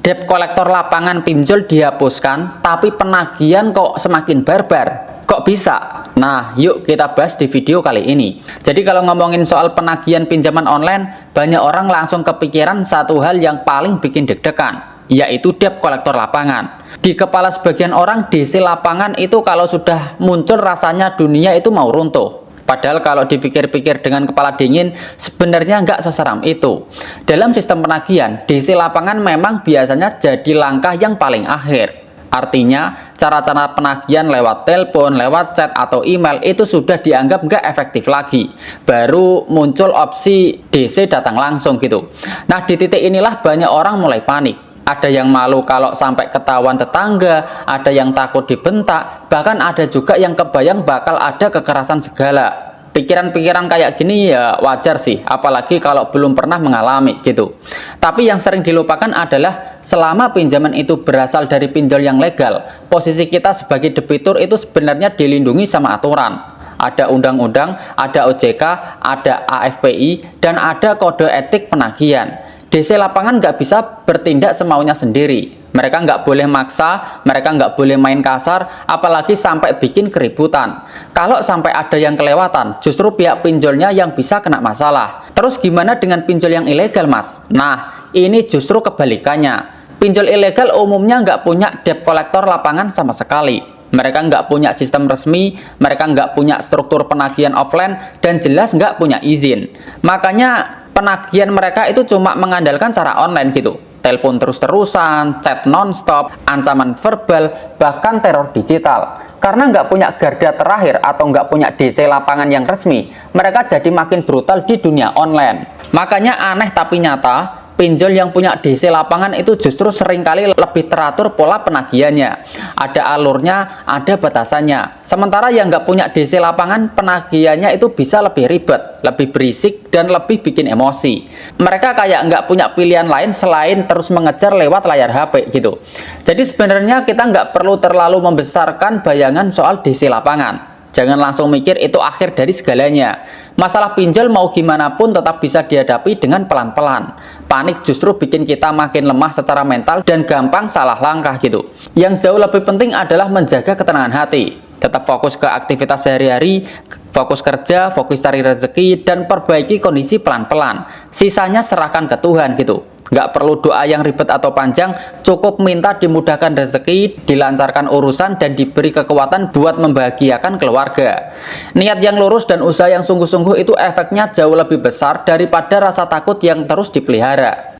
Debt kolektor lapangan pinjol dihapuskan, tapi penagihan kok semakin barbar. Kok bisa? Nah, yuk kita bahas di video kali ini. Jadi kalau ngomongin soal penagihan pinjaman online, banyak orang langsung kepikiran satu hal yang paling bikin deg-degan, yaitu debt kolektor lapangan. Di kepala sebagian orang, DC lapangan itu kalau sudah muncul rasanya dunia itu mau runtuh. Padahal kalau dipikir-pikir dengan kepala dingin, sebenarnya nggak seseram itu. Dalam sistem penagihan, DC lapangan memang biasanya jadi langkah yang paling akhir. Artinya, cara-cara penagihan lewat telepon, lewat chat, atau email itu sudah dianggap nggak efektif lagi. Baru muncul opsi DC datang langsung gitu. Nah, di titik inilah banyak orang mulai panik. Ada yang malu kalau sampai ketahuan tetangga, ada yang takut dibentak, bahkan ada juga yang kebayang bakal ada kekerasan segala. Pikiran-pikiran kayak gini ya wajar sih, apalagi kalau belum pernah mengalami gitu. Tapi yang sering dilupakan adalah selama pinjaman itu berasal dari pinjol yang legal, posisi kita sebagai debitur itu sebenarnya dilindungi sama aturan. Ada undang-undang, ada OJK, ada AFPI, dan ada kode etik penagihan. DC lapangan nggak bisa bertindak semaunya sendiri. Mereka nggak boleh maksa, mereka nggak boleh main kasar, apalagi sampai bikin keributan. Kalau sampai ada yang kelewatan, justru pihak pinjolnya yang bisa kena masalah. Terus gimana dengan pinjol yang ilegal, Mas? Nah, ini justru kebalikannya. Pinjol ilegal umumnya nggak punya debt kolektor lapangan sama sekali. Mereka nggak punya sistem resmi, mereka nggak punya struktur penagihan offline, dan jelas nggak punya izin. Makanya penagihan mereka itu cuma mengandalkan cara online gitu. Telepon terus-terusan, chat non-stop, ancaman verbal, bahkan teror digital. Karena nggak punya garda terakhir atau nggak punya DC lapangan yang resmi, mereka jadi makin brutal di dunia online. Makanya aneh tapi nyata, pinjol yang punya DC lapangan itu justru seringkali lebih teratur pola penagihannya. Ada alurnya, ada batasannya. Sementara yang nggak punya DC lapangan, penagihannya itu bisa lebih ribet, lebih berisik, dan lebih bikin emosi. Mereka kayak nggak punya pilihan lain selain terus mengejar lewat layar HP gitu. Jadi sebenarnya kita nggak perlu terlalu membesarkan bayangan soal DC lapangan. Jangan langsung mikir itu akhir dari segalanya. Masalah pinjol mau gimana pun tetap bisa dihadapi dengan pelan-pelan. Panik justru bikin kita makin lemah secara mental dan gampang salah langkah gitu. Yang jauh lebih penting adalah menjaga ketenangan hati. Tetap fokus ke aktivitas sehari-hari, fokus kerja, fokus cari rezeki, dan perbaiki kondisi pelan-pelan. Sisanya serahkan ke Tuhan gitu. Nggak perlu doa yang ribet atau panjang, cukup minta dimudahkan rezeki, dilancarkan urusan, dan diberi kekuatan buat membahagiakan keluarga. Niat yang lurus dan usaha yang sungguh-sungguh itu efeknya jauh lebih besar daripada rasa takut yang terus dipelihara.